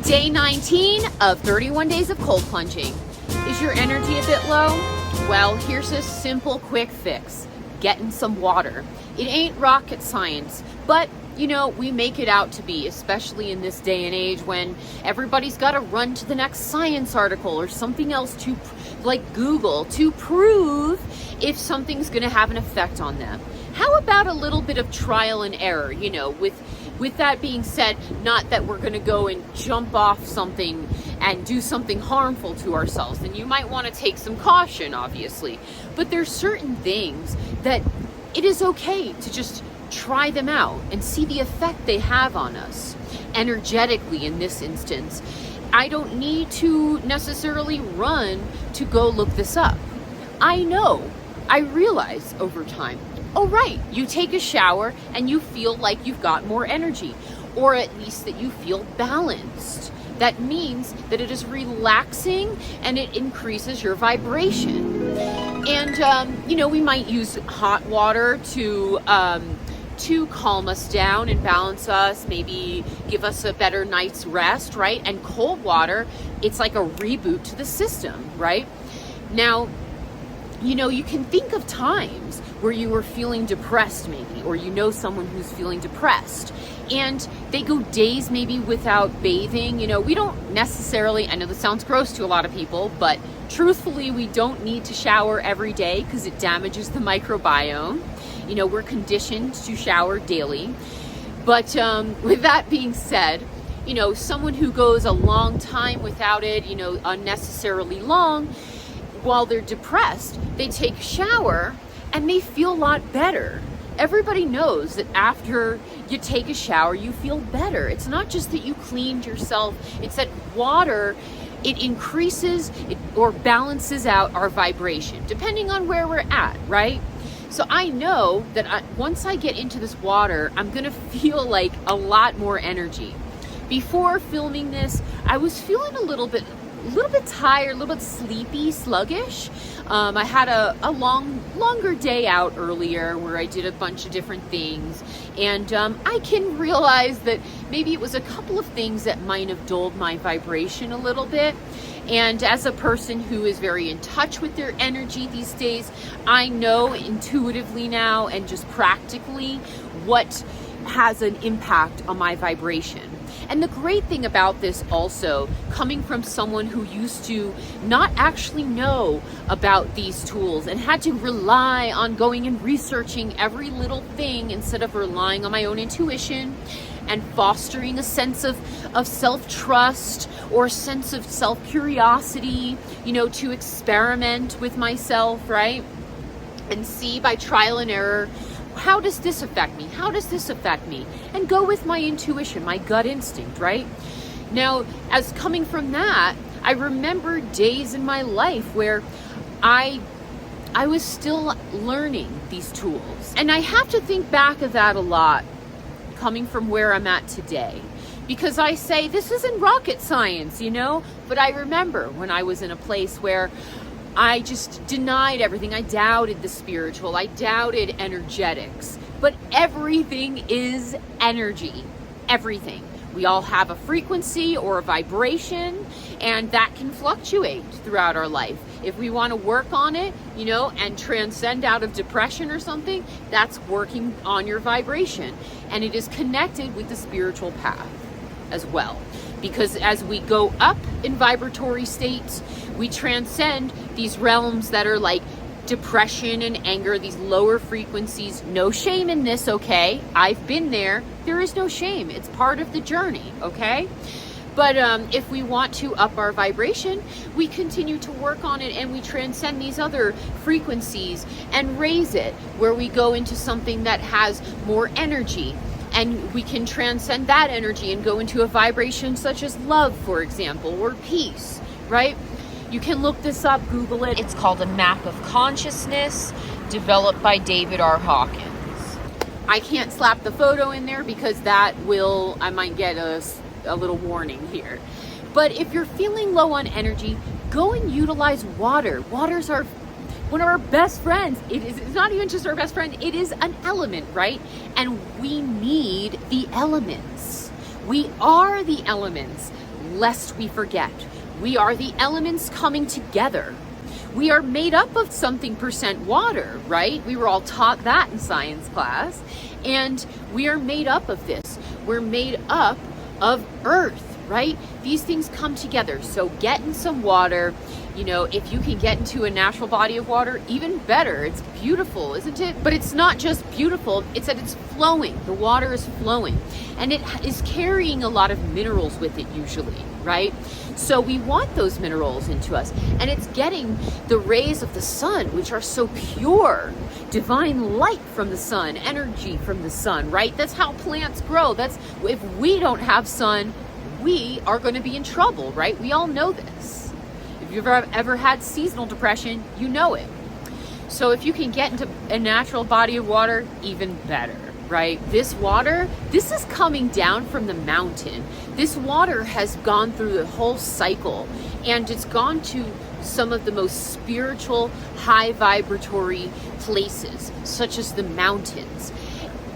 Day 19 of 31 days of cold plunging. Is your energy a bit low? Well, here's a simple quick fix. Get in some water. It ain't rocket science, but you know, we make it out to be, especially in this day and age when everybody's got to run to the next science article or something else to, like Google, to prove if something's going to have an effect on them. How about a little bit of trial and error, you know, with that being said, not that we're going to go and jump off something and do something harmful to ourselves. And you might want to take some caution, obviously. But there's certain things that it is okay to just try them out and see the effect they have on us energetically in this instance. I don't need to necessarily run to go look this up. I realize over time, oh right, you take a shower and you feel like you've got more energy, or at least that you feel balanced. That means that it is relaxing and it increases your vibration. And, you know, we might use hot water to calm us down and balance us, maybe give us a better night's rest, right? And cold water, it's like a reboot to the system, right? Now, you know, you can think of times where you were feeling depressed maybe, or you know someone who's feeling depressed and they go days maybe without bathing. You know, we don't necessarily, I know this sounds gross to a lot of people, but truthfully, we don't need to shower every day because it damages the microbiome. You know, we're conditioned to shower daily. But with that being said, you know, someone who goes a long time without it, you know, unnecessarily long, while they're depressed, they take a shower and they feel a lot better. Everybody knows that after you take a shower, you feel better. It's not just that you cleaned yourself, it's that water, it increases or balances out our vibration, depending on where we're at, right? So I know that once I get into this water, I'm gonna feel like a lot more energy. Before filming this, I was feeling a little bit tired, a little bit sleepy, sluggish. I had a longer day out earlier where I did a bunch of different things, and I can realize that maybe it was a couple of things that might have dulled my vibration a little bit. And as a person who is very in touch with their energy these days, I know intuitively now and just practically what has an impact on my vibration. And the great thing about this also, coming from someone who used to not actually know about these tools and had to rely on going and researching every little thing instead of relying on my own intuition and fostering a sense of self-trust or a sense of self-curiosity, you know, to experiment with myself, right? And see by trial and error, how does this affect me? How does this affect me? And go with my intuition, my gut instinct, right? Now, as coming from that, I remember days in my life where I was still learning these tools. And I have to think back of that a lot, coming from where I'm at today. Because I say, this isn't rocket science, you know? But I remember when I was in a place where I just denied everything. I doubted the spiritual. I doubted energetics. But everything is energy. Everything. We all have a frequency or a vibration, and that can fluctuate throughout our life. If we want to work on it, you know, and transcend out of depression or something, that's working on your vibration. And it is connected with the spiritual path as well. Because as we go up in vibratory states, we transcend these realms that are like depression and anger, these lower frequencies. No shame in this, okay? I've been there. There is no shame. It's part of the journey, okay? But if we want to up our vibration, we continue to work on it and we transcend these other frequencies and raise it, where we go into something that has more energy. And we can transcend that energy and go into a vibration such as love, for example, or peace, right? You can look this up, Google it. It's called a map of consciousness, developed by David R. Hawkins. I can't slap the photo in there because I might get a little warning here. But if you're feeling low on energy, go and utilize water. Water's one of our best friends. It's not even just our best friend, it is an element, right? And we need the elements. We are the elements, lest we forget. We are the elements coming together. We are made up of something percent water, right? We were all taught that in science class. And we are made up of this. We're made up of earth, right? These things come together. So get in some water. You know, if you can get into a natural body of water, even better. It's beautiful, isn't it? But it's not just beautiful, it's that it's flowing. The water is flowing. And it is carrying a lot of minerals with it usually, right? So we want those minerals into us. And it's getting the rays of the sun, which are so pure. Divine light from the sun, energy from the sun, right? That's how plants grow. That's, if we don't have sun, we are going to be in trouble, right? We all know this. If you've ever had seasonal depression, you know it. So if you can get into a natural body of water, even better, right? This water, this is coming down from the mountain. This water has gone through the whole cycle, and it's gone to some of the most spiritual, high vibratory places, such as the mountains.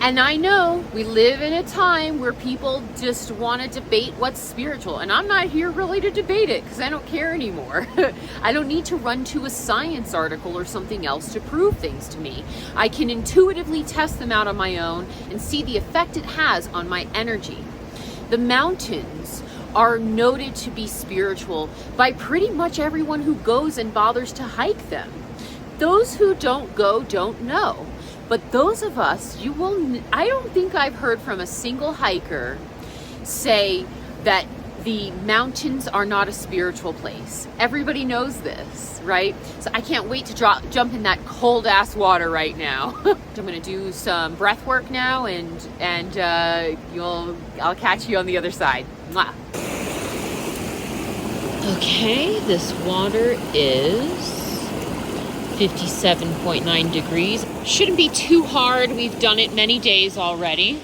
And I know we live in a time where people just want to debate what's spiritual. And I'm not here really to debate it because I don't care anymore. I don't need to run to a science article or something else to prove things to me. I can intuitively test them out on my own and see the effect it has on my energy. The mountains are noted to be spiritual by pretty much everyone who goes and bothers to hike them. Those who don't go don't know. But those of us, I don't think I've heard from a single hiker say that the mountains are not a spiritual place. Everybody knows this, right? So I can't wait to jump in that cold ass water right now. I'm gonna do some breath work now, and I'll catch you on the other side. Mwah. Okay, this water is 57.9 degrees. Shouldn't be too hard. We've done it many days already.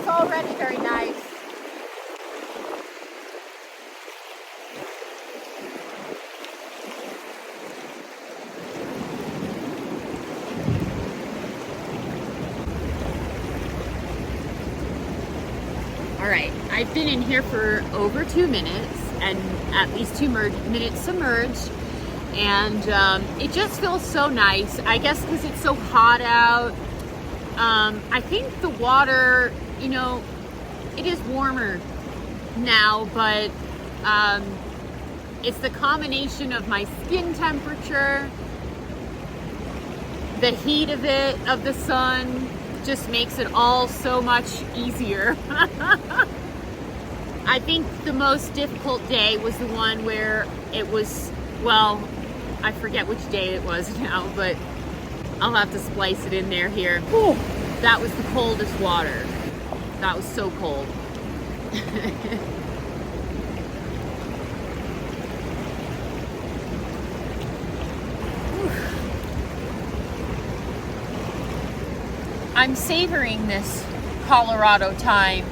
Already very nice. All right, I've been in here for over 2 minutes and at least 2 minutes submerged, and it just feels so nice. I guess because it's so hot out. I think the water, you know, it is warmer now, but it's the combination of my skin temperature, the heat of it, of the sun, just makes it all so much easier. I think the most difficult day was the one where it was, well, I forget which day it was now, but I'll have to splice it in there here. Whew. That was the coldest water. That was so cold. I'm savoring this Colorado time.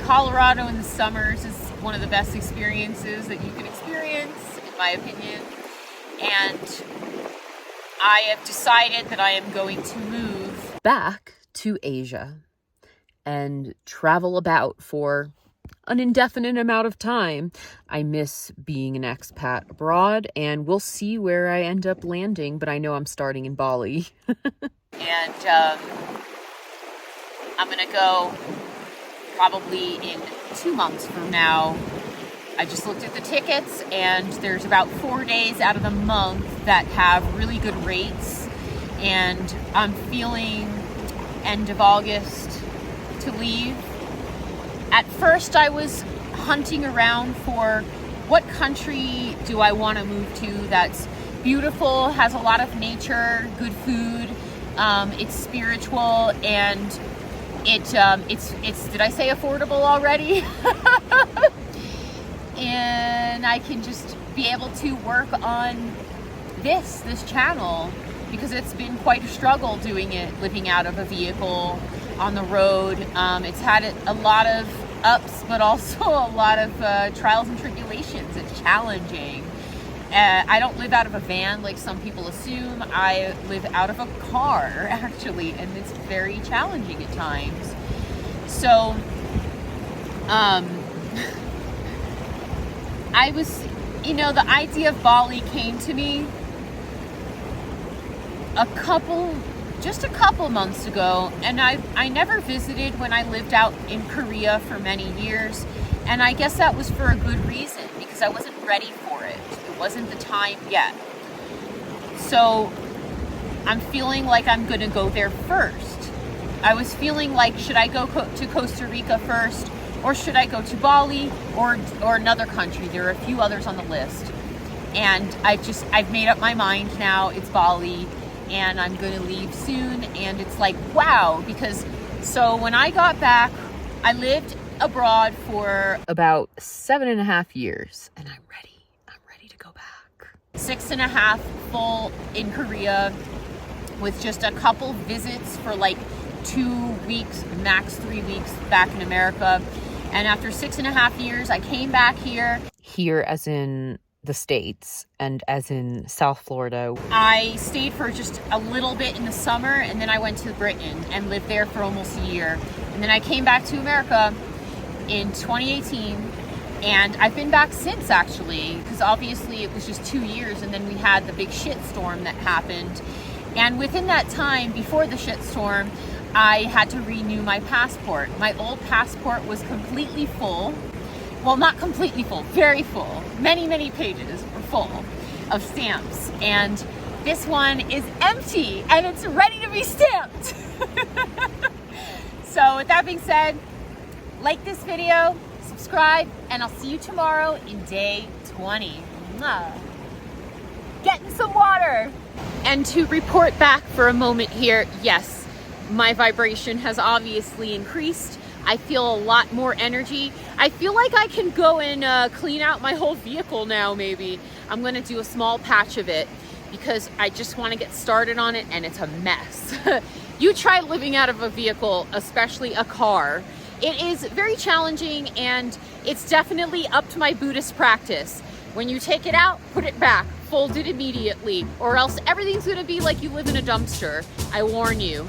Colorado in the summers is one of the best experiences that you can experience, in my opinion. And I have decided that I am going to move back to Asia and travel about for an indefinite amount of time. I miss being an expat abroad, and we'll see where I end up landing, but I know I'm starting in Bali. And I'm gonna go probably in 2 months from now. I just looked at the tickets, and there's about 4 days out of the month that have really good rates, and I'm feeling end of August to leave. At first I was hunting around for what country do I want to move to that's beautiful, has a lot of nature, good food, it's spiritual, and it's did I say affordable already? And I can just be able to work on this channel, because it's been quite a struggle doing it, living out of a vehicle on the road. It's had a lot of ups, but also a lot of trials and tribulations. It's challenging. I don't live out of a van like some people assume. I live out of a car, actually, and it's very challenging at times. So, I was, the idea of Bali came to me just a couple months ago, and I never visited when I lived out in Korea for many years, and I guess that was for a good reason, because I wasn't ready for it. It wasn't the time yet. So I'm feeling like I'm gonna go there first. I was feeling like, should I go to Costa Rica first, or should I go to Bali or another country? There are a few others on the list, and I've made up my mind now. It's Bali, and I'm gonna leave soon. And it's like, wow, because so when I got back, I lived abroad for about 7.5 years, and I'm ready to go back. 6.5 full in Korea, with just a couple visits for like 2 weeks, max 3 weeks back in America. And after 6.5 years, I came back here as in the States, and as in South Florida. I stayed for just a little bit in the summer, and then I went to Britain and lived there for almost a year. And then I came back to America in 2018, and I've been back since, actually, because obviously it was just 2 years, and then we had the big shitstorm that happened. And within that time, before the shitstorm, I had to renew my passport. My old passport was completely full. Well, not completely full, very full. Many pages were full of stamps. And this one is empty, and it's ready to be stamped. So with that being said, like this video, subscribe, and I'll see you tomorrow in day 20. Getting some water. And to report back for a moment here, yes, my vibration has obviously increased. I feel a lot more energy. I feel like I can go and clean out my whole vehicle now, maybe. I'm gonna do a small patch of it because I just wanna get started on it, and it's a mess. You try living out of a vehicle, especially a car. It is very challenging, and it's definitely up to my Buddhist practice. When you take it out, put it back, fold it immediately, or else everything's gonna be like you live in a dumpster. I warn you.